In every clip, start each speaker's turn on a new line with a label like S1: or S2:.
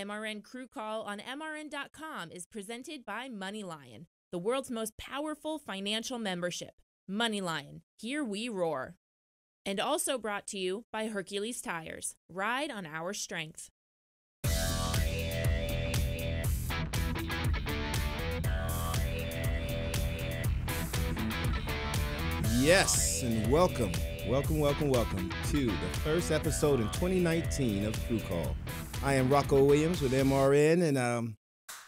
S1: MRN Crew Call on MRN.com is presented by Moneylion, the world's most powerful financial membership. Moneylion, here we roar. And also brought to you by Hercules Tires. Ride on our strength.
S2: Yes, and welcome to the first episode in 2019 of Crew Call. I am Rocko Williams with MRN, and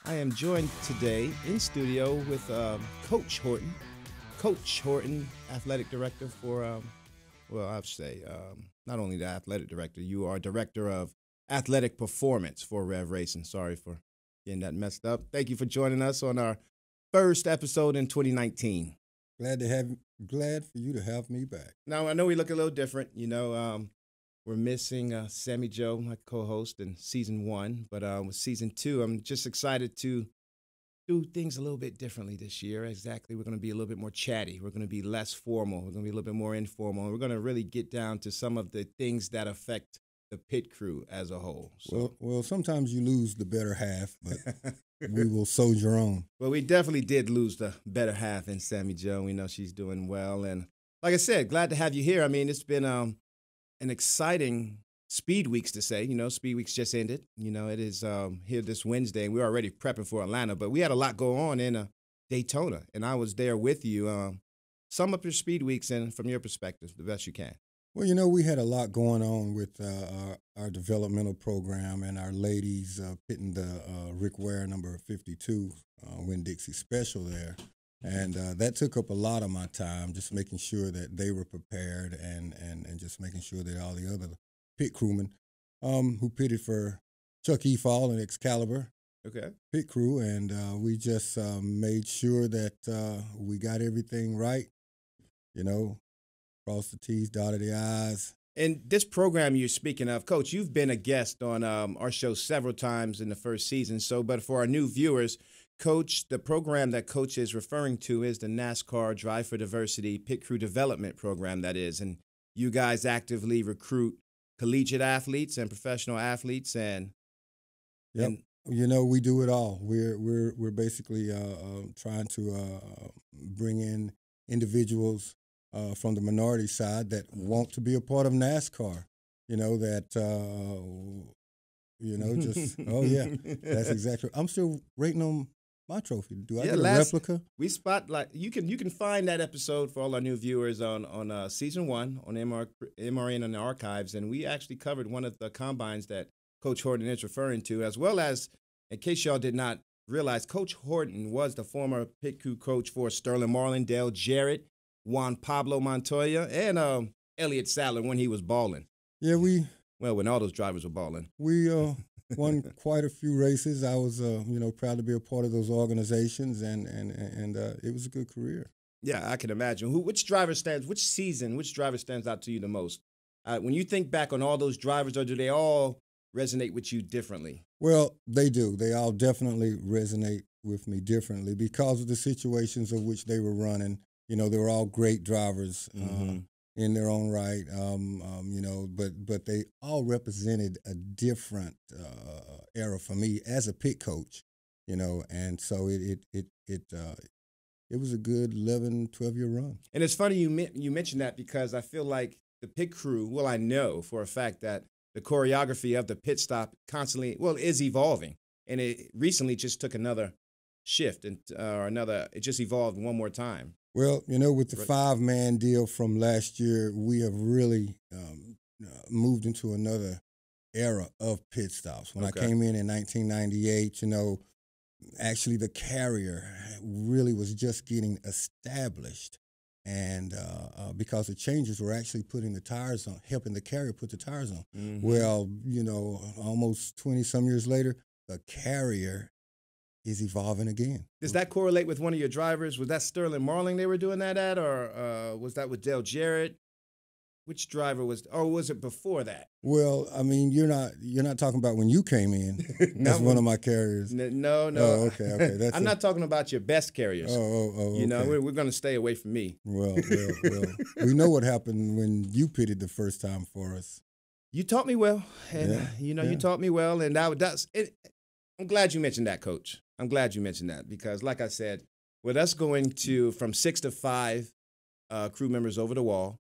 S2: I am joined today in studio with Coach Horton. Coach Horton, athletic director for, I'll say, not only the athletic director, you are director of athletic performance for Rev Racing. Sorry for getting that messed up. Thank you for joining us on our first episode in 2019.
S3: Glad for you to have me back.
S2: Now, I know we look a little different. You know, we're missing Sammy Joe, my co-host, in season 1. But with season 2, I'm just excited to do things a little bit differently this year. Exactly. We're going to be a little bit more chatty. We're going to be less formal. We're going to be a little bit more informal. And we're going to really get down to some of the things that affect the pit crew as a whole. So.
S3: Well, sometimes you lose the better half, but we will soldier on.
S2: Well, we definitely did lose the better half in Sammy Joe. We know she's doing well. And like I said, glad to have you here. I mean, it's been an exciting Speed Weeks to say. You know, Speed Weeks just ended. You know, it is here this Wednesday, and we're already prepping for Atlanta. But we had a lot go on in Daytona, and I was there with you. Sum up your Speed Weeks and from your perspective, the best you can.
S3: Well, you know, we had a lot going on with our developmental program and our ladies pitting the Rick Ware number 52 Winn-Dixie Special there. And that took up a lot of my time, just making sure that they were prepared and just making sure that all the other pit crewmen who pitted for Chuck E. Fall and Excalibur pit crew. And we just made sure that we got everything right, you know. Cross the T's, dotted the I's.
S2: And this program you're speaking of, Coach, you've been a guest on our show several times in the first season. But for our new viewers, Coach, the program that Coach is referring to is the NASCAR Drive for Diversity Pit Crew Development Program, that is. And you guys actively recruit collegiate athletes and professional athletes. And
S3: you know, we do it all. We're basically trying to bring in individuals from the minority side that want to be a part of NASCAR, you know, that, just, oh, yeah, that's exactly. I'm still rating on my trophy. Do I get a replica?
S2: We spotlight. You can find that episode for all our new viewers on season 1 on MRN on the archives, and we actually covered one of the combines that Coach Horton is referring to, as well as, in case y'all did not realize, Coach Horton was the former pit crew coach for Sterling Marlin, Dale Jarrett, Juan Pablo Montoya, and Elliott Sadler when he was balling.
S3: Yeah,
S2: when all those drivers were balling.
S3: We won quite a few races. I was, proud to be a part of those organizations, and it was a good career.
S2: Yeah, I can imagine. Which driver stands out to you the most? When you think back on all those drivers, or do they all resonate with you differently?
S3: Well, they do. They all definitely resonate with me differently because of the situations of which they were running. You know, they were all great drivers in their own right, but they all represented a different era for me as a pit coach, you know, and so it was a good 11, 12-year run.
S2: And it's funny you mentioned that because I feel like the pit crew, well, I know for a fact that the choreography of the pit stop constantly, is evolving. And it recently just took another shift it just evolved one more time.
S3: Well, you know, with the 5-man deal from last year, we have really moved into another era of pit stops. When I came in 1998, you know, actually the carrier really was just getting established. And because the changes were actually putting the tires on, helping the carrier put the tires on. Mm-hmm. Well, you know, almost 20-some years later, the carrier is evolving again.
S2: Does that correlate with one of your drivers? Was that Sterling Marling they were doing that at, or was that with Dale Jarrett? Which driver was it before that?
S3: Well, I mean, you're not talking about when you came in. That's one of my carriers.
S2: No.
S3: Oh, okay.
S2: I'm not talking about your best carriers.
S3: Oh.
S2: You know, we're going to stay away from me.
S3: Well. We know what happened when you pitted the first time for us.
S2: You taught me well, and you taught me well, and that's it. I'm glad you mentioned that, Coach. I'm glad you mentioned that because, like I said, with us going from 6 to 5 crew members over the wall,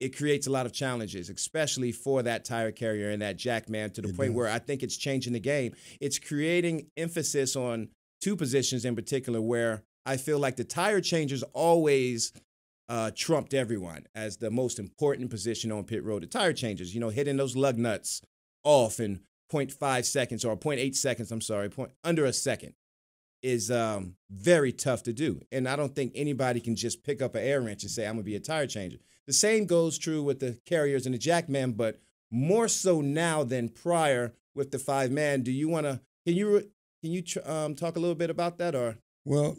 S2: it creates a lot of challenges, especially for that tire carrier and that jack man, to the point where I think it's changing the game. It's creating emphasis on two positions in particular where I feel like the tire changers always trumped everyone as the most important position on pit road. The tire changers, hitting those lug nuts off in 0.5 seconds or 0.8 seconds, under a second is very tough to do. And I don't think anybody can just pick up an air wrench and say, I'm going to be a tire changer. The same goes true with the carriers and the jackman, but more so now than prior with the 5-man. Do you want to, can you talk a little bit about that? Or?
S3: Well,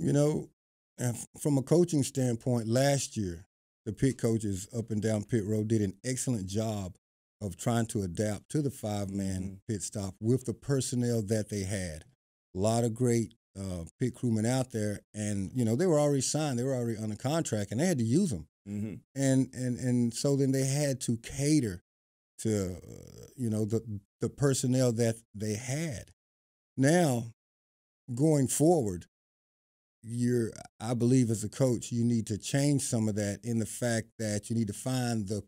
S3: from a coaching standpoint, last year, the pit coaches up and down pit road did an excellent job of trying to adapt to the 5-man pit stop with the personnel that they had. A lot of great pit crewmen out there, and, they were already signed. They were already on a contract, and they had to use them. Mm-hmm. And so then they had to cater to, the personnel that they had. Now, going forward, I believe as a coach, you need to change some of that in the fact that you need to find the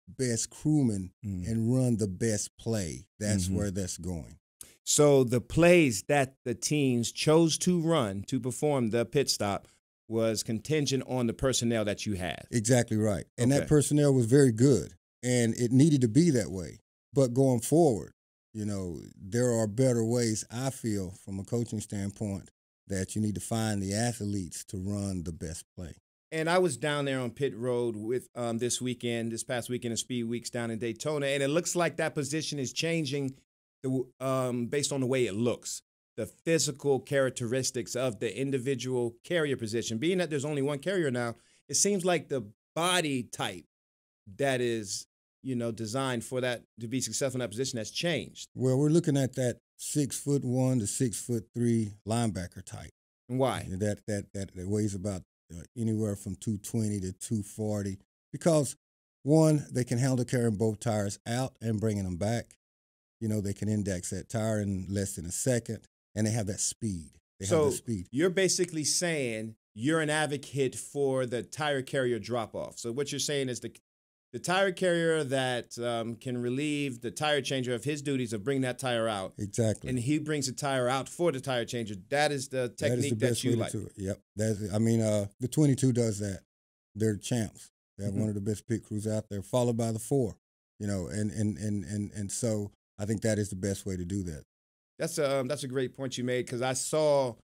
S3: best crewman and run the best play. That's where that's going.
S2: So the plays that the teams chose to run to perform the pit stop was contingent on the personnel that you had.
S3: Exactly right. And that personnel was very good, and it needed to be that way. But going forward, there are better ways, I feel, from a coaching standpoint, that you need to find the athletes to run the best play.
S2: And I was down there on pit road with this past weekend in Speed Weeks down in Daytona, and it looks like that position is changing based on the way it looks. The physical characteristics of the individual carrier position. Being that there's only one carrier now, it seems like the body type that is, designed for that to be successful in that position has changed.
S3: Well, we're looking at that 6'1" to 6'3" linebacker type.
S2: And why?
S3: That weighs about anywhere from 220 to 240. Because, one, they can handle carrying both tires out and bringing them back. They can index that tire in less than a second. And they have that speed.
S2: You're basically saying you're an advocate for the tire carrier drop-off. So what you're saying is the tire carrier that can relieve the tire changer of his duties of bringing that tire out.
S3: Exactly.
S2: And he brings the tire out for the tire changer. That is the technique that you like.
S3: Yep. The 22 does that. They're champs. They have one of the best pit crews out there, followed by the 4. And so I think that is the best way to do that.
S2: That's a great point you made, because I saw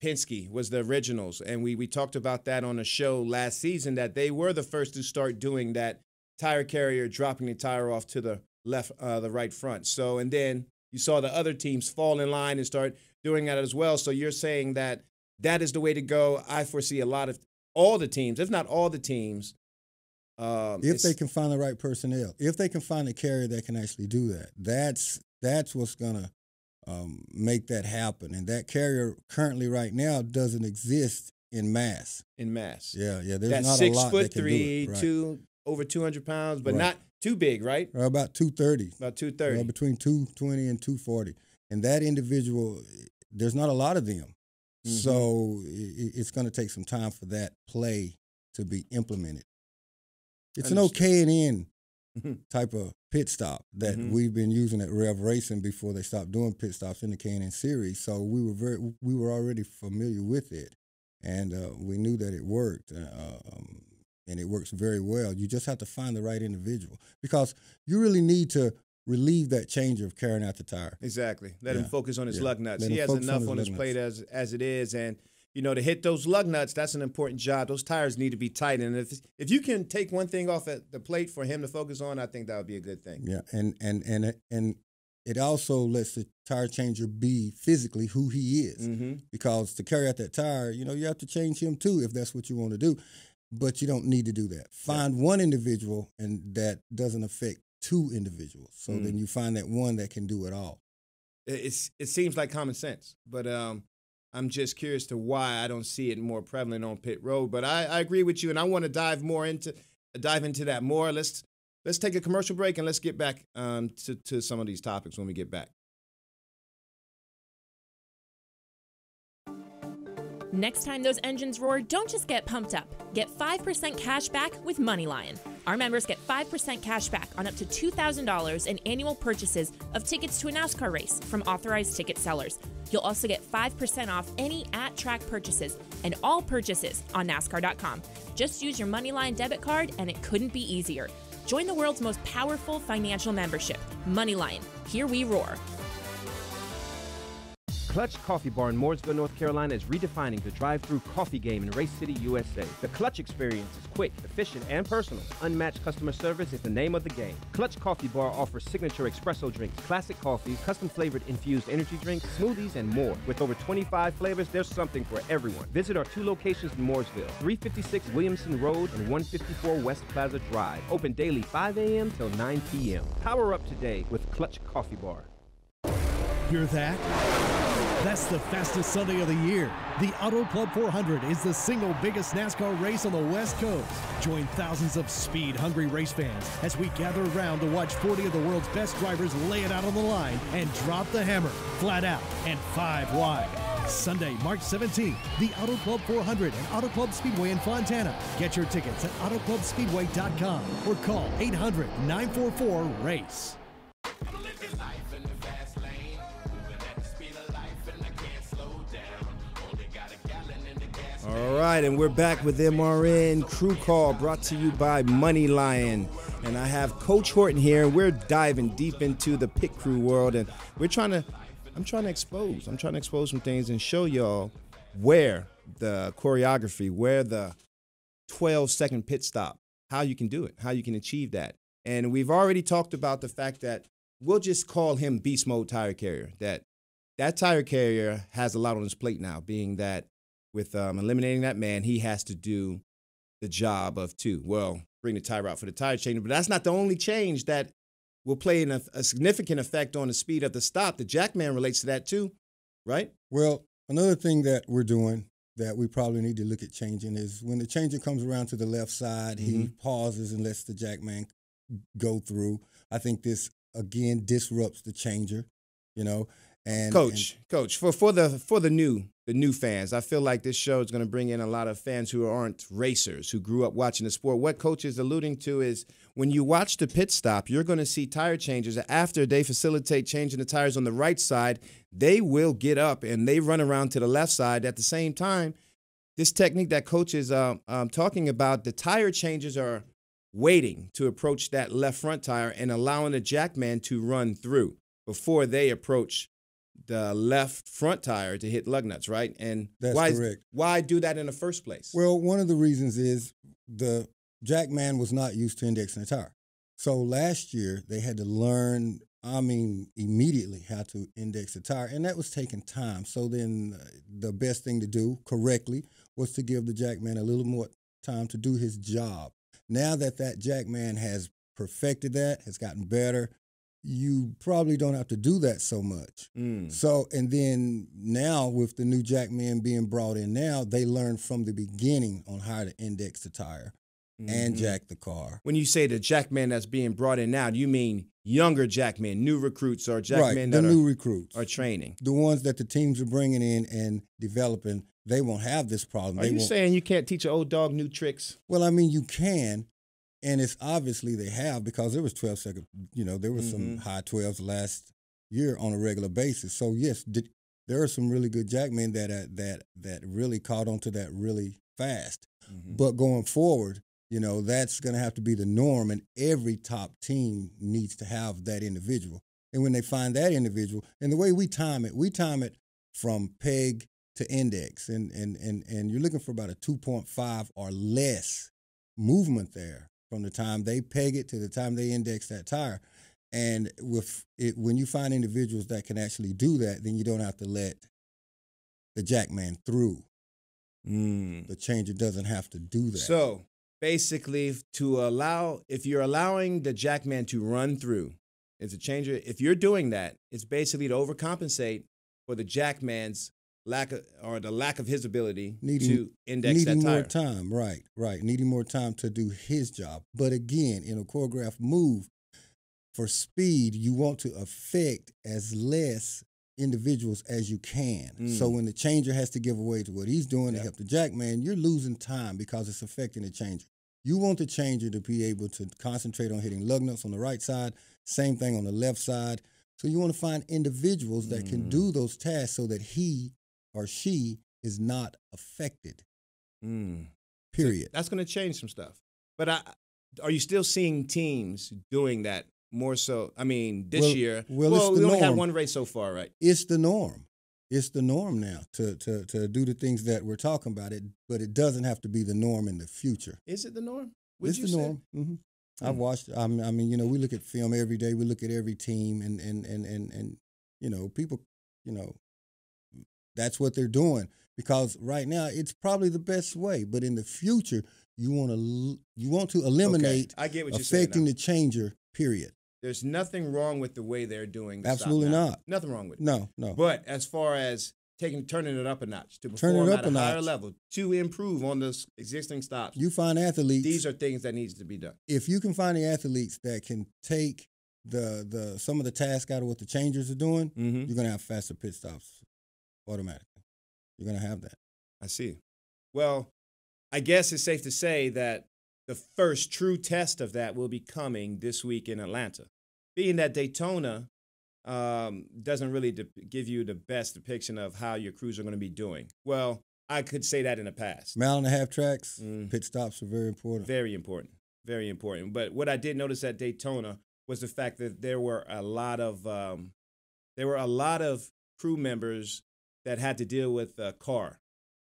S2: Penske was the originals, and we talked about that on a show last season, that they were the first to start doing that tire carrier, dropping the tire off to the left, the right front. So, and then you saw the other teams fall in line and start doing that as well. So you're saying that is the way to go. I foresee all the teams, if not all the teams.
S3: If they can find the right personnel, if they can find a carrier that can actually do that, that's what's going to make that happen. And that carrier currently right now doesn't exist in mass. Yeah. There's not a lot that can do it.
S2: Right. Over 200 pounds, but not too big, right?
S3: About 230.
S2: About 230.
S3: Between 220 and 240. And that individual, there's not a lot of them. Mm-hmm. So it's going to take some time for that play to be implemented. It's an OK&N type of pit stop that we've been using at Rev Racing before they stopped doing pit stops in the K&N series. So we were already familiar with it, and we knew that it worked, and it works very well. You just have to find the right individual, because you really need to relieve that changer of carrying out the tire.
S2: Exactly. Let him focus on his lug nuts. He has enough on his plate as it is, and to hit those lug nuts, that's an important job. Those tires need to be tight. And if you can take one thing off at the plate for him to focus on, I think that would be a good thing.
S3: Yeah, and it also lets the tire changer be physically who he is. Mm-hmm. Because to carry out that tire, you have to change him too if that's what you want to do. But you don't need to do that. Find one individual, and that doesn't affect 2 individuals. So then you find that one that can do it all.
S2: It seems like common sense, but I'm just curious to why I don't see it more prevalent on pit road. But I agree with you, and I want to dive into that more. Let's let's take a commercial break and let's get back to some of these topics when we get back.
S1: Next time those engines roar, don't just get pumped up. Get 5% cash back with Moneylion. Our members get 5% cash back on up to $2,000 in annual purchases of tickets to a NASCAR race from authorized ticket sellers. You'll also get 5% off any at-track purchases and all purchases on NASCAR.com. Just use your Moneylion debit card and it couldn't be easier. Join the world's most powerful financial membership, Moneylion. Here we roar.
S4: Clutch Coffee Bar in Mooresville, North Carolina is redefining the drive-thru coffee game in Race City, USA. The Clutch experience is quick, efficient, and personal. Unmatched customer service is the name of the game. Clutch Coffee Bar offers signature espresso drinks, classic coffees, custom-flavored infused energy drinks, smoothies, and more. With over 25 flavors, there's something for everyone. Visit our 2 locations in Mooresville, 356 Williamson Road and 154 West Plaza Drive. Open daily 5 a.m. till 9 p.m. Power up today with Clutch Coffee Bar.
S5: Hear that? That's the fastest Sunday of the year. The Auto Club 400 is the single biggest NASCAR race on the West Coast. Join thousands of speed-hungry race fans as we gather around to watch 40 of the world's best drivers lay it out on the line and drop the hammer, flat out and 5 wide. Sunday, March 17th, the Auto Club 400 and Auto Club Speedway in Fontana. Get your tickets at AutoClubSpeedway.com or call 800-944-RACE.
S2: All right, and we're back with MRN Crew Call, brought to you by Moneylion. And I have Coach Horton here, and we're diving deep into the pit crew world, and I'm trying to expose some things and show y'all where the choreography, where the 12-second pit stop, how you can do it, how you can achieve that. And we've already talked about the fact that we'll just call him beast mode tire carrier, that tire carrier has a lot on his plate now, being that with eliminating that man, he has to do the job of 2. Well, bring the tire out for the tire change. But that's not the only change that will play a significant effect on the speed of the stop. The Jackman relates to that too, right?
S3: Well, another thing that we're doing that we probably need to look at changing is when the changer comes around to the left side, he pauses and lets the Jackman go through. I think this, again, disrupts the changer, you know. And
S2: Coach, for the new fans, I feel like this show is going to bring in a lot of fans who aren't racers, who grew up watching the sport. What Coach is alluding to is when you watch the pit stop, you're going to see tire changers. After they facilitate changing the tires on the right side, they will get up and they run around to the left side. At the same time, this technique that Coach is talking about, the tire changers are waiting to approach that left front tire and allowing the Jackman to run through before they approach the left front tire to hit lug nuts, right? And
S3: that's correct.
S2: Why do that in the first place?
S3: Well, one of the reasons is the Jackman was not used to indexing a tire. So last year they had to learn, immediately how to index a tire, and that was taking time. So then the best thing to do correctly was to give the Jackman a little more time to do his job. Now that Jackman has perfected that, has gotten better, you probably don't have to do that so much. So, and then now with the new Jackman being brought in now, they learn from the beginning on how to index the tire and jack the car.
S2: When you say the Jackman that's being brought in now, do you mean younger Jackmen, new recruits, or Jackmen that
S3: new recruits
S2: are training?
S3: The ones that the teams are bringing in and developing, they won't have this problem.
S2: Are you saying you can't teach an old dog new tricks?
S3: Well, you can. And it's obviously they have, because there was 12 seconds, there was some high 12s last year on a regular basis. So yes, there are some really good Jackmen that really caught on to that really fast. But going forward, that's going to have to be the norm, and every top team needs to have that individual. And when they find that individual, and the way we time it from peg to index, and you're looking for about a 2.5 or less movement there from the time they peg it to the time they index that tire. And when you find individuals that can actually do that, then you don't have to let the Jackman through. The changer doesn't have to do that.
S2: So basically, if you're allowing the Jackman to run through, it's a changer. If you're doing that, it's basically to overcompensate for the Jackman's lack of his ability
S3: needing,
S2: to index that tire.
S3: Needing more time, right. Needing more time to do his job. But again, in a choreographed move, for speed, you want to affect as less individuals as you can. So when the changer has to give away to what he's doing to help the jack man, you're losing time because it's affecting the changer. You want the changer to be able to concentrate on hitting lug nuts on the right side, same thing on the left side. So you want to find individuals that can do those tasks so that he or she is not affected. Period.
S2: So that's going to change some stuff. But are you still seeing teams doing that more so? I mean, this year, we only had one race so far, right?
S3: It's the norm. It's the norm now to do the things that we're talking about. But it doesn't have to be the norm in the future.
S2: Is it the norm?
S3: It's the norm. Mm-hmm. I've watched. I mean, you know, we look at film every day. We look at every team, and you know, people, you know, that's what they're doing because right now it's probably the best way. But in the future, you want to eliminate
S2: I get what
S3: affecting the changer. Period.
S2: There's nothing wrong with the way they're doing the
S3: Absolutely not.
S2: Nothing wrong with it.
S3: No.
S2: But as far as turning it up a notch to perform at a higher level, to improve on those existing stops,
S3: you find athletes.
S2: These are things that needs to be done.
S3: If you can find the athletes that can take the some of the task out of what the changers are doing, you're going to have faster pit stops automatically. You're going to have that.
S2: I see. Well, I guess it's safe to say that the first true test of that will be coming this week in Atlanta. Being that Daytona doesn't really give you the best depiction of how your crews are going to be doing. Well, I could say that in the past.
S3: Mile and a half tracks, pit stops are very important.
S2: Very important. Very important. But what I did notice at Daytona was the fact that there were a lot of crew members that had to deal with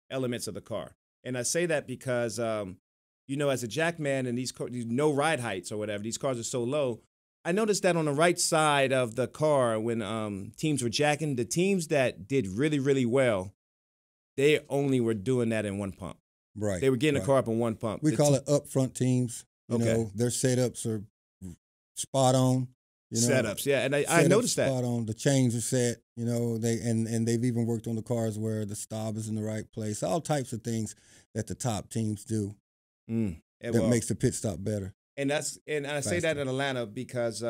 S2: elements of the car. And I say that because, you know, as a jackman and these no ride heights or whatever, these cars are so low. I noticed that on the right side of the car when teams were jacking, the teams that did really, really well, they only were doing that in one pump.
S3: Right.
S2: They were getting the car up in one pump.
S3: We call it upfront teams. You know, their setups are spot on. You know,
S2: setups, yeah. And I noticed that.
S3: Spot on. The chains are set, you know, and they've even worked on the cars where the stop is in the right place. All types of things that the top teams do that makes the pit stop better. And
S2: I say that in Atlanta because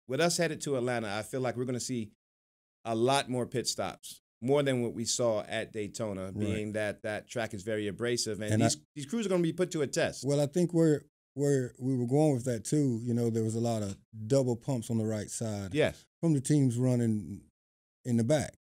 S2: with us headed to Atlanta, I feel like we're going to see a lot more pit stops, more than what we saw at Daytona, being that track is very abrasive, and these crews are going to be put to a test.
S3: Well, I think where we were going with that too, you know, there was a lot of double pumps on the right side.
S2: Yes. From
S3: the teams running in the back.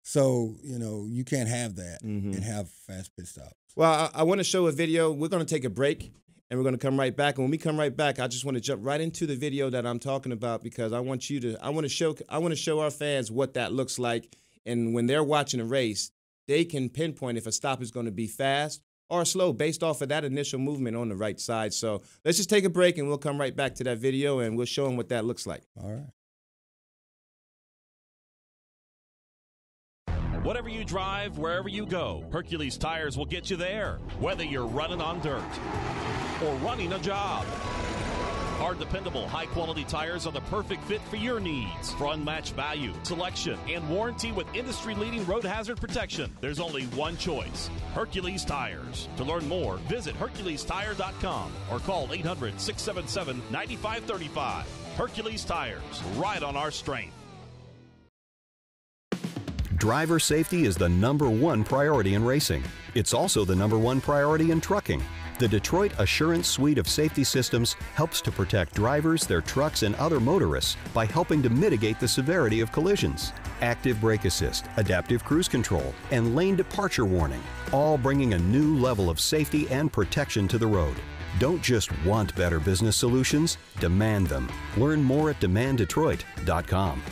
S3: So, you know, you can't have that and have fast pit stops.
S2: Well, I want to show a video. We're going to take a break. And we're going to come right back. And when we come right back, I just want to jump right into the video that I'm talking about because I want to show our fans what that looks like. And when they're watching a race, they can pinpoint if a stop is going to be fast or slow based off of that initial movement on the right side. So let's just take a break and we'll come right back to that video and we'll show them what that looks like.
S3: All right.
S6: Whatever you drive, wherever you go, Hercules Tires will get you there, whether you're running on dirt or running a job. Our dependable, high-quality tires are the perfect fit for your needs. For unmatched value, selection, and warranty with industry-leading road hazard protection, there's only one choice, Hercules Tires. To learn more, visit HerculesTire.com or call 800-677-9535. Hercules Tires, ride on our strength.
S7: Driver safety is the #1 priority in racing. It's also the #1 priority in trucking. The Detroit Assurance Suite of safety systems helps to protect drivers, their trucks, and other motorists by helping to mitigate the severity of collisions. Active brake assist, adaptive cruise control, and lane departure warning, all bringing a new level of safety and protection to the road. Don't just want better business solutions, demand them. Learn more at demanddetroit.com.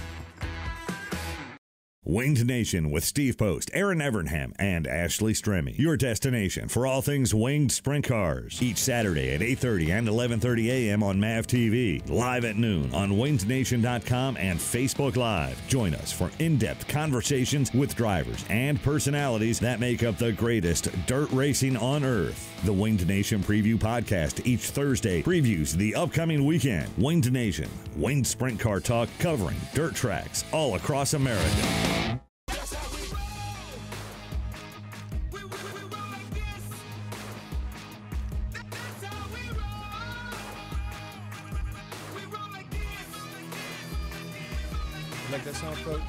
S8: Winged Nation with Steve Post, Aaron Evernham, and Ashley Stremme. Your destination for all things winged sprint cars. Each Saturday at 8:30 and 11:30 a.m. on MAV TV. Live at noon on wingednation.com and Facebook Live. Join us for in-depth conversations with drivers and personalities that make up the greatest dirt racing on earth. The Winged Nation Preview Podcast each Thursday previews the upcoming weekend. Winged Nation, winged sprint car talk covering dirt tracks all across America.
S2: Like that song, Coach?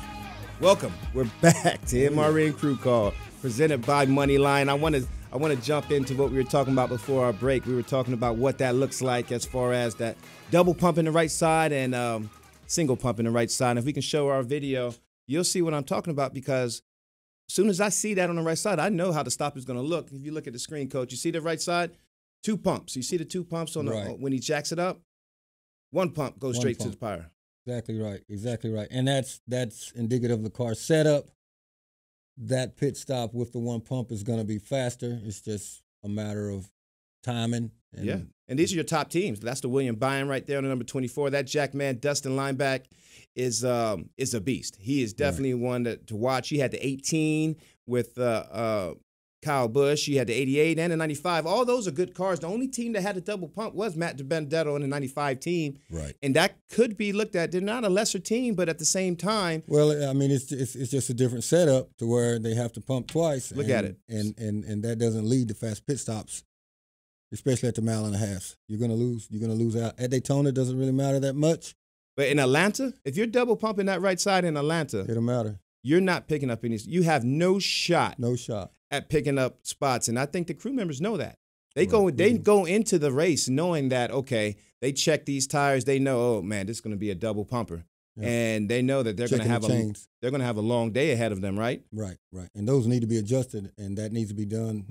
S2: Welcome. We're back to MRN Crew Call, presented by Moneylion. I want to jump into what we were talking about before our break. We were talking about what that looks like as far as that double pump in the right side and single pump in the right side. And if we can show our video, you'll see what I'm talking about, because as soon as I see that on the right side, I know how the stop is going to look. If you look at the screen, Coach, you see the right side? 2 pumps. You see the 2 pumps on when he jacks it up? 1 pump goes straight to the tire.
S3: Exactly right. Exactly right. And that's indicative of the car setup. That pit stop with the 1 pump is going to be faster. It's just a matter of timing.
S2: And these are your top teams. That's the William Byron right there on the number 24. That Jackman Dustin lineback is a beast. He is definitely one to watch. He had the 18 with Kyle Busch. He had the 88 and the 95. All those are good cars. The only team that had a double pump was Matt DiBenedetto in the 95 team.
S3: Right.
S2: And that could be looked at. They're not a lesser team, but at the same time.
S3: Well, I mean, it's just a different setup to where they have to pump twice.
S2: Look at it.
S3: And that doesn't lead to fast pit stops, especially at the mile and a half. You're going to lose. You're going to lose out. At Daytona, it doesn't really matter that much.
S2: But in Atlanta, if you're double pumping that right side in Atlanta,
S3: it don't matter.
S2: You're not picking up any. You have no shot.
S3: No shot
S2: at picking up spots, and I think the crew members know that. They go into the race knowing that, okay, they check these tires. They know, oh man, this is going to be a double pumper, and they know that they're going to have a long day ahead of them, right?
S3: Right. And those need to be adjusted, and that needs to be done,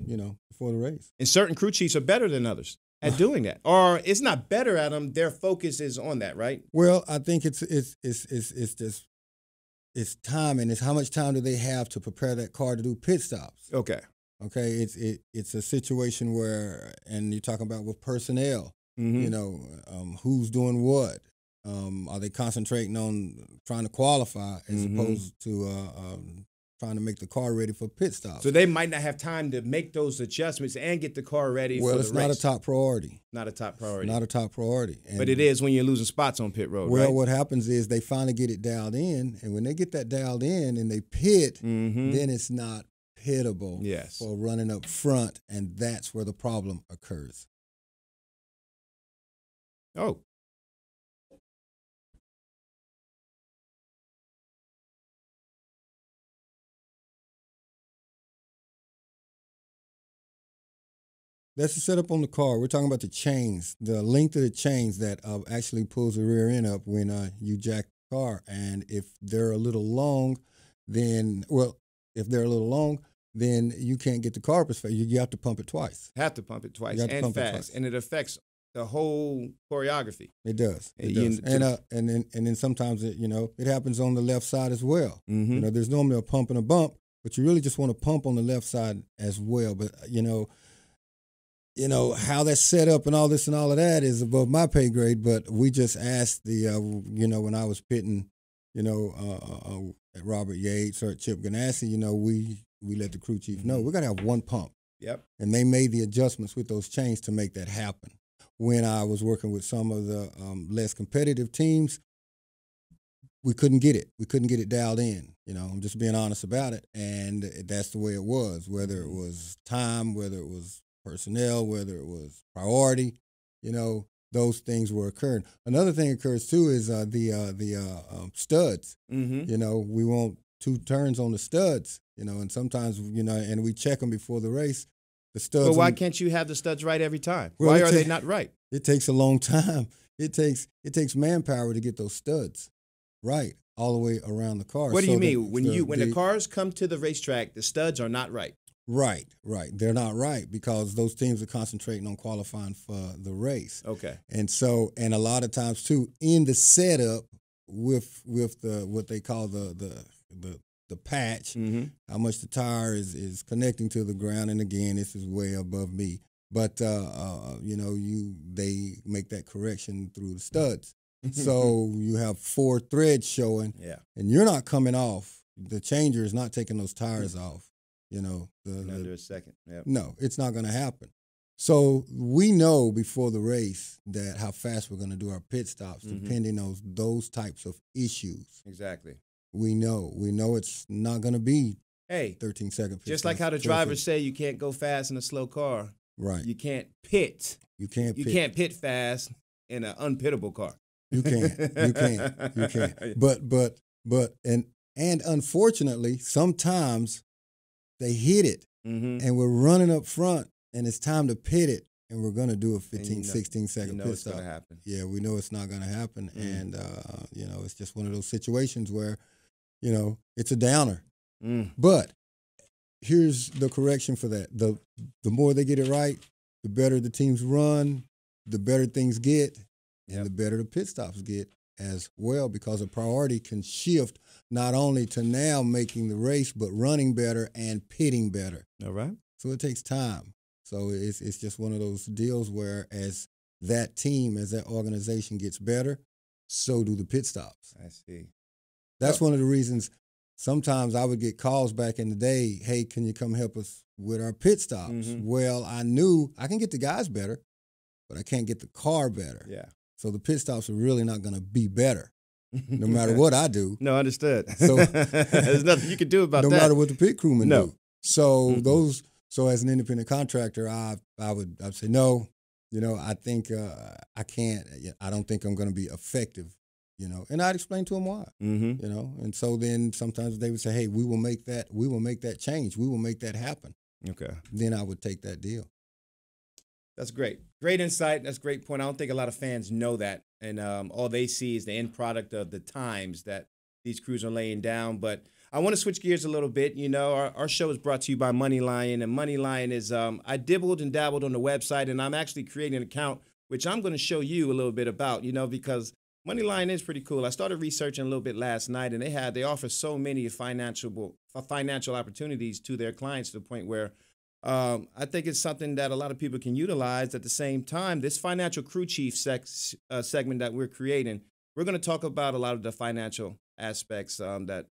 S3: before the race.
S2: And certain crew chiefs are better than others at doing that, or it's not better at them. Their focus is on that, right?
S3: Well, I think it's just. It's time, and it's how much time do they have to prepare that car to do pit stops.
S2: Okay.
S3: It's a situation where, and you're talking about with personnel, who's doing what. Are they concentrating on trying to qualify as opposed to trying to make the car ready for pit stops?
S2: So they might not have time to make those adjustments and get the car ready for the race.
S3: Well, it's not a top priority.
S2: Not a top priority.
S3: Not a top priority.
S2: But it is when you're losing spots on pit road,
S3: well,
S2: right?
S3: what happens is they finally get it dialed in, and when they get that dialed in and they pit, then it's not pittable for running up front, and that's where the problem occurs.
S2: Oh.
S3: That's the setup on the car. We're talking about the chains, the length of the chains that actually pulls the rear end up when you jack the car. And if they're a little long, then you can't get the car up as fast. You have to pump it twice.
S2: Have to pump it twice and fast. And it affects the whole choreography.
S3: It does. And then sometimes it happens on the left side as well. There's normally a pump and a bump, but you really just want to pump on the left side as well. But how that's set up and all this and all of that is above my pay grade. But we just asked when I was pitting, at Robert Yates or at Chip Ganassi, we let the crew chief know we got to have 1 pump.
S2: Yep.
S3: And they made the adjustments with those chains to make that happen. When I was working with some of the less competitive teams, we couldn't get it. We couldn't get it dialed in. I'm just being honest about it. And that's the way it was, whether it was time, whether it was personnel, whether it was priority, those things were occurring. Another thing occurs too is the studs. We want 2 turns on the studs, and sometimes, and we check them before the race. The studs.
S2: But why can't you have the studs right every time? Why are they not right?
S3: It takes a long time. It takes manpower to get those studs right all the way around the car.
S2: What do you mean? When the cars come to the racetrack, the studs are not right.
S3: Right. They're not right because those teams are concentrating on qualifying for the race.
S2: Okay.
S3: And a lot of times too, in the setup with the what they call the patch, how much the tire is connecting to the ground. And again, this is way above me. But they make that correction through the studs. So you have 4 threads showing, and you're not coming off. The changer is not taking those tires off.
S2: Under a second. Yep.
S3: No, it's not going to happen. So we know before the race that how fast we're going to do our pit stops, depending on those types of issues.
S2: Exactly.
S3: We know it's not going to be 13-second pit
S2: just
S3: stops.
S2: Like how the drivers say you can't go fast in a slow car.
S3: Right.
S2: You can't pit.
S3: You can't
S2: pit fast in an unpittable car.
S3: You can't. But But and unfortunately, sometimes they hit it, and we're running up front, and it's time to pit it, and we're going to do a 15, 16-second pit stop.
S2: Gonna happen.
S3: Yeah, we know it's not going to happen, and it's just one of those situations where, it's a downer. But here's the correction for that: the more they get it right, the better the teams run, the better things get, and the better the pit stops get as well, because a priority can shift not only to now making the race, but running better and pitting better.
S2: All right.
S3: So it takes time. So it's just one of those deals where as that team, as that organization gets better, so do the pit stops.
S2: I see.
S3: That's one of the reasons sometimes I would get calls back in the day, hey, can you come help us with our pit stops? Well, I knew I can get the guys better, but I can't get the car better.
S2: Yeah.
S3: So the pit stops are really not going to be better, no matter what I do.
S2: No, understood.
S3: So
S2: there's nothing you can do about
S3: that. No matter what the pit crewmen do. So so as an independent contractor, I'd say no. I think I can't. I don't think I'm going to be effective. And I'd explain to them why. And so then sometimes they would say, hey, we will make that change. We will make that happen.
S2: Okay.
S3: Then I would take that deal.
S2: That's great. Great insight. That's a great point. I don't think a lot of fans know that. And all they see is the end product of the times that these crews are laying down. But I want to switch gears a little bit. Our show is brought to you by Moneylion. And Moneylion is, I dibbled and dabbled on the website, and I'm actually creating an account, which I'm going to show you a little bit about, because Moneylion is pretty cool. I started researching a little bit last night, and they offer so many financial opportunities to their clients to the point where I think it's something that a lot of people can utilize. At the same time, this financial crew chief segment that we're creating, we're going to talk about a lot of the financial aspects that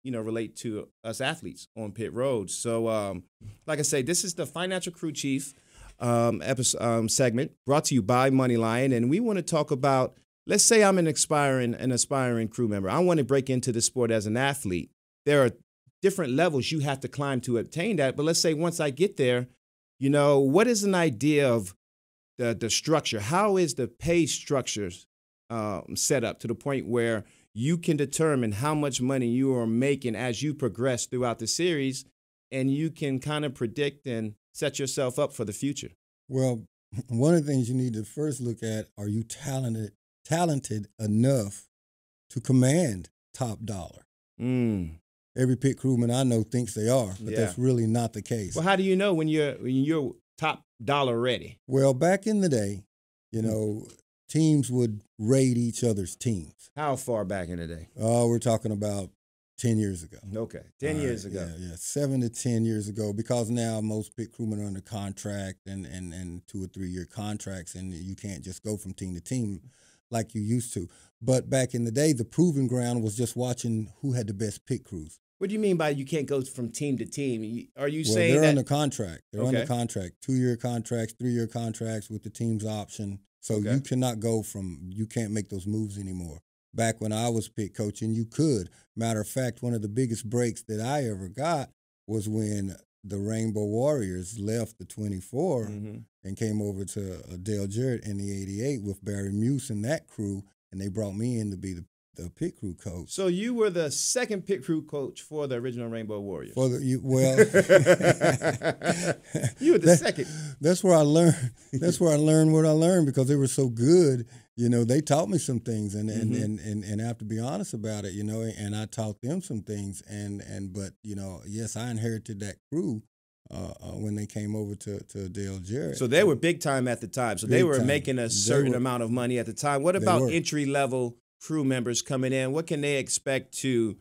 S2: relate to us athletes on pit roads. So, like I say, this is the financial crew chief segment brought to you by Moneylion, and we want to talk about. Let's say I'm an aspiring crew member. I want to break into the sport as an athlete. There are different levels you have to climb to obtain that. But let's say once I get there, what is an idea of the structure? How is the pay structures set up to the point where you can determine how much money you are making as you progress throughout the series, and you can kind of predict and set yourself up for the future? Well,
S3: one of the things you need to first look at, are you talented enough to command top dollar? Every pit crewman I know thinks they are, but that's really not the case.
S2: Well, how do you know when you're top dollar ready?
S3: Well, back in the day, teams would raid each other's teams.
S2: How far back in the day?
S3: Oh, we're talking about 10 years ago.
S2: Okay, 10 years ago.
S3: Yeah, 7 to 10 years ago, because now most pit crewmen are under contract and 2 or 3 year contracts, and you can't just go from team to team like you used to. But back in the day, the proving ground was just watching who had the best pit crews.
S2: What do you mean by you can't go from team to team? Are you saying
S3: they're
S2: that
S3: under contract? They're under contract, 2-year contracts, 3-year contracts with the team's option. So you cannot you can't make those moves anymore. Back when I was pit coaching, you could. Matter of fact, one of the biggest breaks that I ever got was when the Rainbow Warriors left the 24 and came over to Dale Jarrett in the 88 with Barry Muse and that crew, and they brought me in to be the pit crew coach.
S2: So you were the second pit crew coach for the original Rainbow Warriors.
S3: You were
S2: the second.
S3: That's where I learned. That's where I learned what I learned, because they were so good. They taught me some things, and I have to be honest about it. And I taught them some things, but yes, I inherited that crew when they came over to Dale Jarrett.
S2: So they were big time at the time. So they were making a certain amount of money at the time. What about entry level crew members coming in? What can they expect to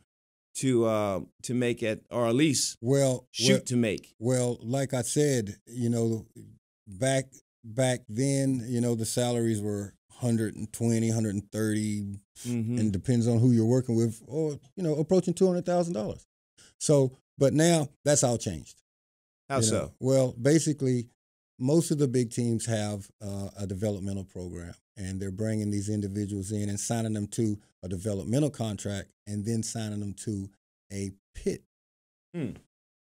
S2: make it, or at least shoot to make?
S3: Well, like I said, back then, the salaries were 120, 130, and depends on who you're working with, or approaching $200,000. So, but now that's all changed.
S2: How so?
S3: Well, basically, most of the big teams have a developmental program, and they're bringing these individuals in and signing them to a developmental contract, and then signing them to a pit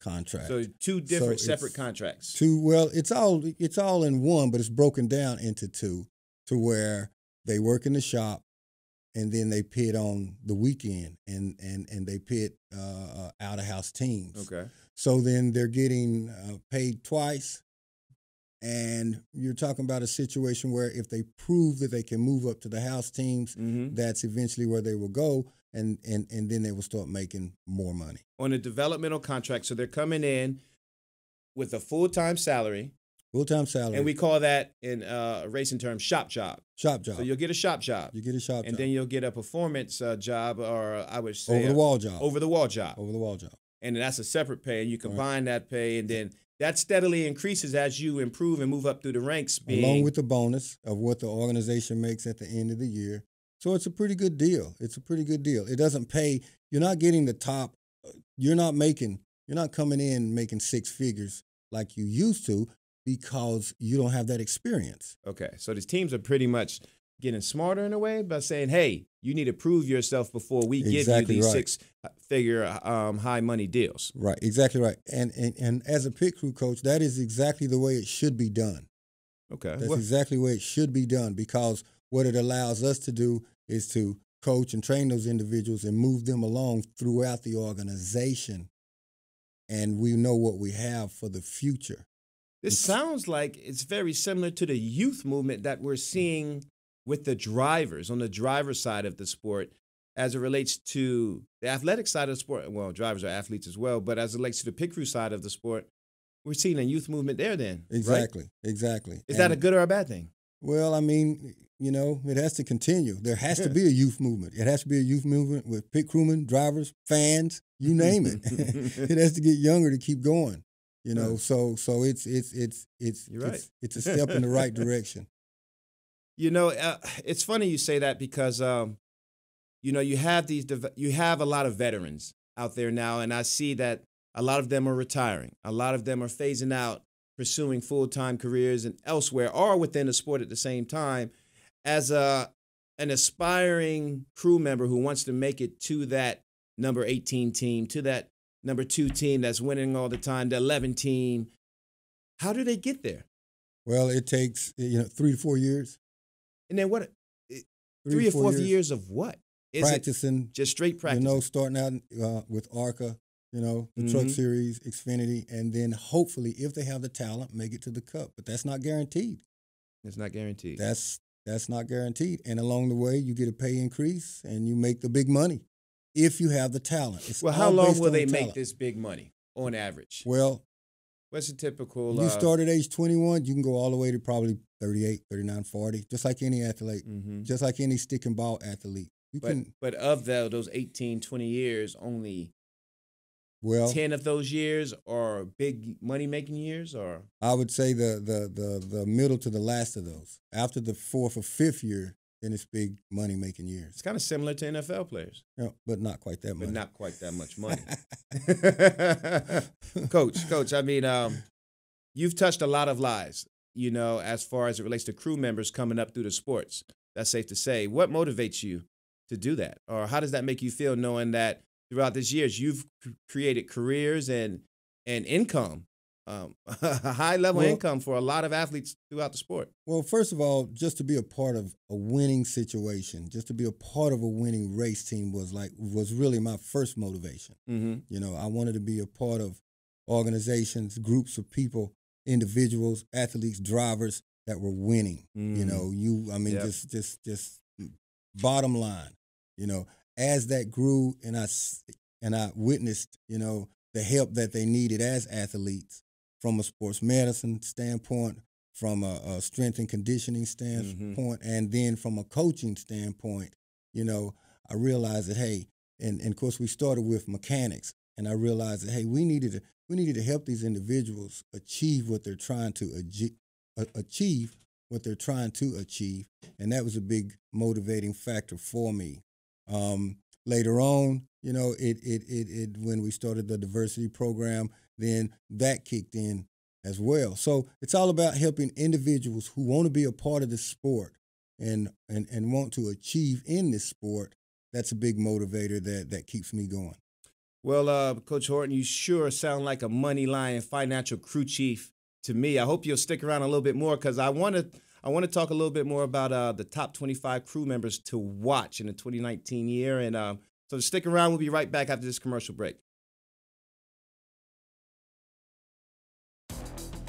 S3: contract.
S2: So two different separate contracts.
S3: It's all in one, but it's broken down into two, to where they work in the shop and then they pit on the weekend, and they pit out of house teams.
S2: Okay.
S3: So then they're getting paid twice, and you're talking about a situation where if they prove that they can move up to the house teams, that's eventually where they will go, and then they will start making more money.
S2: On a developmental contract, so they're coming in with a full-time salary.
S3: Full-time salary.
S2: And we call that, in racing terms, shop job.
S3: Shop job.
S2: So you'll get a shop job.
S3: You get a shop job.
S2: And then you'll get a performance job, or I would say
S3: over-the-wall job.
S2: Over-the-wall job.
S3: Over-the-wall job.
S2: And that's a separate pay, and you combine that pay, and then that steadily increases as you improve and move up through the ranks.
S3: Along with the bonus of what the organization makes at the end of the year. So it's a pretty good deal. It's a pretty good deal. It doesn't pay. You're not getting the top. You're not coming in making six figures like you used to, because you don't have that experience.
S2: Okay, so these teams are pretty much getting smarter in a way by saying, hey, you need to prove yourself before we give you these six-figure high money deals.
S3: Right, exactly right. And as a pit crew coach, that is exactly the way it should be done.
S2: Okay.
S3: That's exactly the way it should be done, because what it allows us to do is to coach and train those individuals and move them along throughout the organization, and we know what we have for the future.
S2: This sounds like it's very similar to the youth movement that we're seeing with the drivers, on the driver's side of the sport, as it relates to the athletic side of the sport. Well, drivers are athletes as well, but as it relates to the pit crew side of the sport, we're seeing a youth movement there then.
S3: Exactly,
S2: right?
S3: Exactly.
S2: Is that a good or a bad thing?
S3: Well, I mean, it has to continue. There has to be a youth movement. It has to be a youth movement with pit crewmen, drivers, fans, you name it. It has to get younger to keep going. So it's a step in the right direction.
S2: It's funny you say that, because you have a lot of veterans out there now, and I see that a lot of them are retiring. A lot of them are phasing out, pursuing full-time careers and elsewhere, or within the sport at the same time, as an aspiring crew member who wants to make it to that number 18 team, to that number 2 team that's winning all the time, the 11 team. How do they get there?
S3: Well, it takes 3 to 4 years.
S2: And then what? 3 or 4 years of what?
S3: Practicing.
S2: Just straight practicing.
S3: Starting out with ARCA, the Truck Series, Xfinity, and then hopefully, if they have the talent, make it to the Cup. But that's not guaranteed.
S2: It's not guaranteed.
S3: That's not guaranteed. And along the way, you get a pay increase and you make the big money if you have the talent.
S2: How long will they make this big money on average?
S3: Well,
S2: what's a typical?
S3: You start at age 21, you can go all the way to probably 38, 39, 40, just like any athlete, just like any stick and ball athlete.
S2: But of those 18, 20 years, only 10 of those years are big money-making years? Or
S3: I would say the middle to the last of those. After the 4th or 5th year, then it's big money-making years.
S2: It's kind of similar to NFL players.
S3: Yeah, but not quite that much.
S2: But not quite that much money. Coach, I mean, you've touched a lot of lives, as far as it relates to crew members coming up through the sports. That's safe to say. What motivates you to do that? Or how does that make you feel, knowing that throughout these years you've created careers and income, a high-level income for a lot of athletes throughout the sport? Well,
S3: first of all, just to be a part of a winning situation, just to be a part of a winning race team was really my first motivation. I wanted to be a part of organizations, groups of people, individuals, athletes, drivers that were winning. Just bottom line, as that grew and I witnessed, the help that they needed as athletes from a sports medicine standpoint, from a strength and conditioning standpoint, and then from a coaching standpoint, I realized that, hey, and of course we started with mechanics, and I realized that, hey, we needed to help these individuals achieve what they're trying to achieve, and that was a big motivating factor for me. Later on, when we started the diversity program, then that kicked in as well. So it's all about helping individuals who want to be a part of the sport and want to achieve in this sport. That's a big motivator that keeps me going.
S2: Well, Coach Horton, you sure sound like a Moneylion financial crew chief to me. I hope you'll stick around a little bit more, because I want I want to talk a little bit more about the top 25 crew members to watch in the 2019 year. And so stick around. We'll be right back after this commercial break.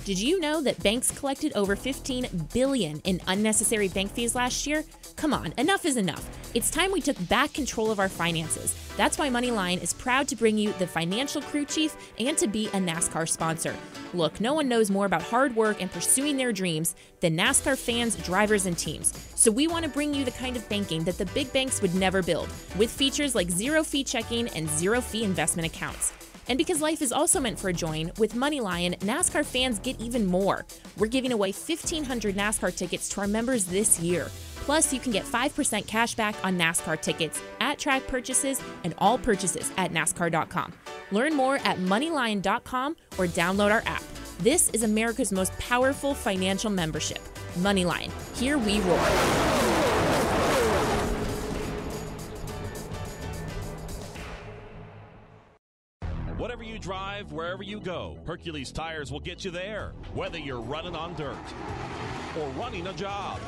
S1: Did you know that banks collected over $15 billion in unnecessary bank fees last year? Come on, enough is enough. It's time we took back control of our finances. That's why Moneylion is proud to bring you the Financial Crew Chief and to be a NASCAR sponsor. Look, no one knows more about hard work and pursuing their dreams than NASCAR fans, drivers, and teams. So we want to bring you the kind of banking that the big banks would never build, with features like zero-fee checking and zero-fee investment accounts. And because life is also meant for a join, with Moneylion, NASCAR fans get even more. We're giving away 1,500 NASCAR tickets to our members this year. Plus, you can get 5% cash back on NASCAR tickets, at-track purchases, and all purchases at NASCAR.com. Learn more at Moneylion.com or download our app. This is America's most powerful financial membership. Moneylion. Here we roar.
S6: Whatever you drive, wherever you go, Hercules Tires will get you there. Whether you're running on dirt or running a job,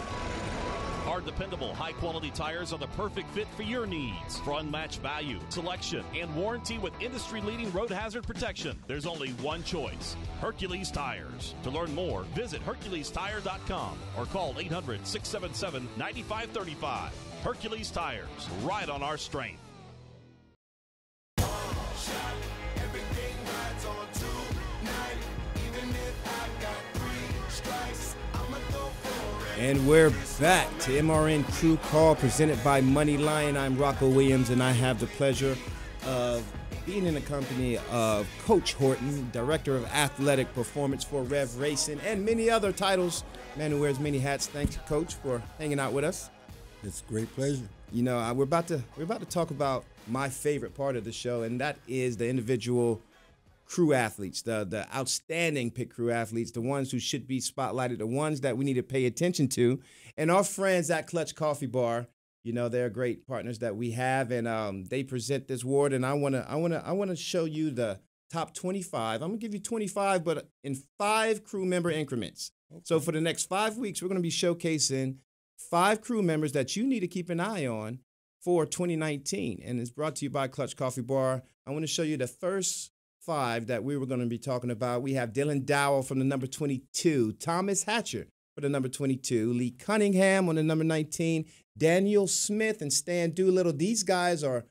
S6: our dependable, high-quality tires are the perfect fit for your needs. For unmatched value, selection, and warranty with industry-leading road hazard protection, there's only one choice: Hercules Tires. To learn more, visit HerculesTire.com or call 800-677-9535. Hercules Tires, right on our strength.
S2: And we're back to MRN Crew Call, presented by Moneylion. I'm Rocko Williams, and I have the pleasure of being in the company of Coach Horton, Director of Athletic Performance for Rev Racing, and many other titles. Man who wears many hats. Thanks, Coach, for hanging out with us.
S3: It's a great pleasure.
S2: You know, we're about to talk about my favorite part of the show, and that is the individual crew athletes, the outstanding pit crew athletes, the ones who should be spotlighted, the ones that we need to pay attention to. And our friends at Clutch Coffee Bar, you know, they're great partners that we have, and they present this award. And I wanna show you the top 25. I'm gonna give you 25, but in 5 crew member increments. Okay. So for the next 5 weeks, we're gonna be showcasing 5 crew members that you need to keep an eye on for 2019. And it's brought to you by Clutch Coffee Bar. I want to show you the first 5 that we were going to be talking about. We have Dylan Dowell from the number 22, Thomas Hatcher for the number 22, Lee Cunningham on the number 19, Daniel Smith and Stan Doolittle. These guys are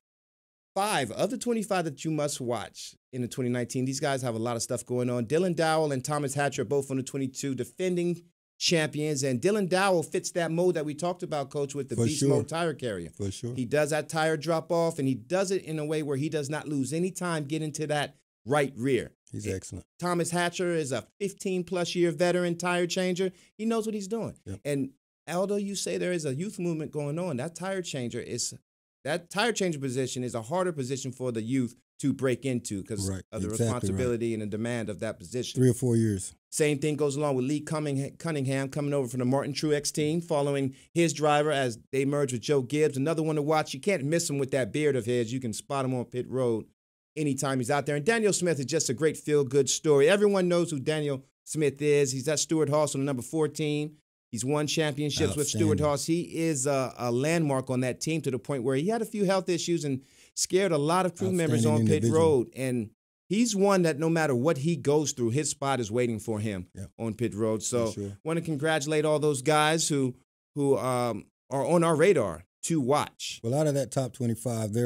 S2: 5 of the 25 that you must watch in the 2019. These guys have a lot of stuff going on. Dylan Dowell and Thomas Hatcher are both on the 22, defending champions, and Dylan Dowell fits that mold that we talked about, Coach, with the beast mode tire carrier.
S3: For sure. He
S2: does that tire drop off, and he does it in a way where he does not lose any time getting to that right rear.
S3: He's excellent.
S2: Thomas Hatcher is a 15-plus year veteran tire changer. He knows what he's doing. Yep. And although you say there is a youth movement going on, that tire changer position is a harder position for the youth to break into because of the responsibility and the demand of that position.
S3: 3 or 4 years.
S2: Same thing goes along with Lee Cunningham coming over from the Martin Truex team, following his driver as they merge with Joe Gibbs. Another one to watch. You can't miss him with that beard of his. You can spot him on pit road anytime he's out there. And Daniel Smith is just a great feel-good story. Everyone knows who Daniel Smith is. He's at Stewart-Haas on the number 14. He's won championships with Stewart-Haas. He is a landmark on that team to the point where he had a few health issues and scared a lot of crew members on pit road. And he's one that no matter what he goes through, his spot is waiting for him on pit road. So want to congratulate all those guys who are on our radar to watch.
S3: Well, out of that top 25,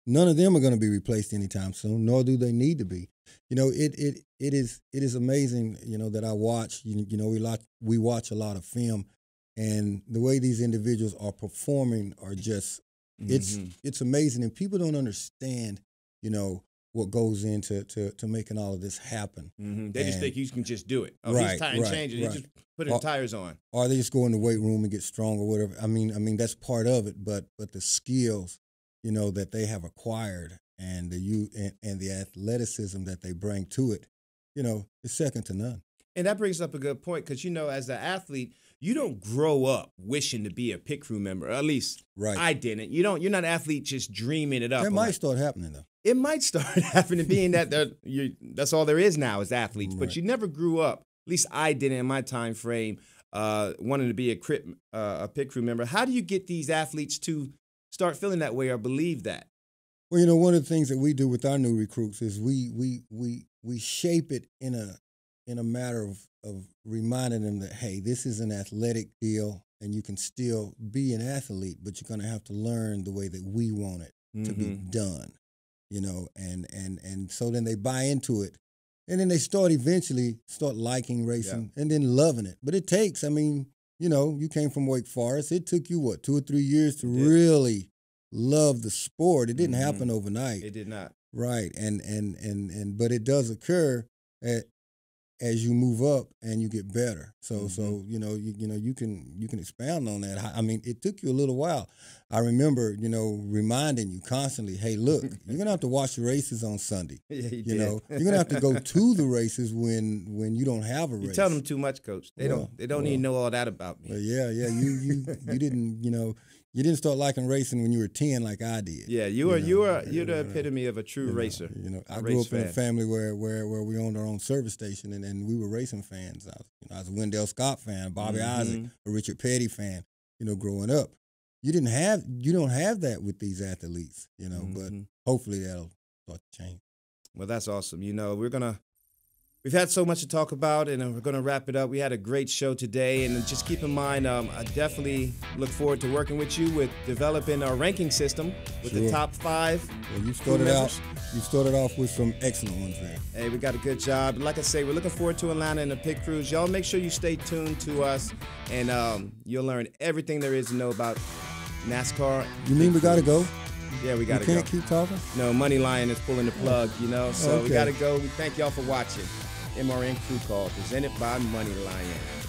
S3: none of them are going to be replaced anytime soon, nor do they need to be. It is amazing, that I watch, we watch a lot of film, and the way these individuals are performing are just, it's amazing. And people don't understand, what goes into making all of this happen.
S2: They just think you can just do it. Oh, he's tire changer. He just put the tires on.
S3: Or they just go in the weight room and get strong or whatever. I mean that's part of it, but the skills, that they have acquired and the athleticism that they bring to it, is second to none.
S2: And that brings up a good point because, as an athlete, you don't grow up wishing to be a pit crew member. Or at least I didn't. You're not an athlete just dreaming it up.
S3: It might start happening, though.
S2: It might start happening, being that that's all there is now is athletes. But you never grew up, at least I didn't in my time frame, wanting to be a pit crew member. How do you get these athletes to start feeling that way or believe that?
S3: Well, one of the things that we do with our new recruits is we shape it in a matter of reminding them that, hey, this is an athletic deal, and you can still be an athlete, but you're going to have to learn the way that we want it to be done, and so then they buy into it, and then they eventually start liking racing and then loving it. But it takes, you came from Wake Forest. It took you, 2 or 3 years to really love the sport. It didn't happen overnight.
S2: It did not.
S3: Right, but it does occur as you move up and you get better. So you can expound on that. It took you a little while. I remember reminding you constantly, hey, look, you're gonna have to watch the races on Sunday.
S2: Yeah,
S3: you're gonna have to go to the races when you don't have a race.
S2: You tell them too much, Coach. They don't need to know all that about me.
S3: But you didn't you didn't start liking racing when you were 10 like I did.
S2: Yeah, you're the epitome of a true racer.
S3: I grew up in a family where we owned our own service station, and we were racing fans. I was a Wendell Scott fan, Bobby Isaac, a Richard Petty fan. Growing up, you don't have that with these athletes. But hopefully that'll start to change.
S2: Well, that's awesome. We've had so much to talk about, and we're going to wrap it up. We had a great show today, and just keep in mind, I definitely look forward to working with you with developing our ranking system with the top 5.
S3: Well, you started off with some excellent ones there.
S2: Hey, we got a good job. Like I say, we're looking forward to Atlanta and the pit crews. Y'all make sure you stay tuned to us, and you'll learn everything there is to know about NASCAR.
S3: You mean we got to go?
S2: Yeah, we got to go.
S3: You can't keep talking?
S2: No, Moneylion is pulling the plug, so
S3: okay.
S2: We got to go. We thank y'all for watching. MRN Crew Call, presented by Moneylion.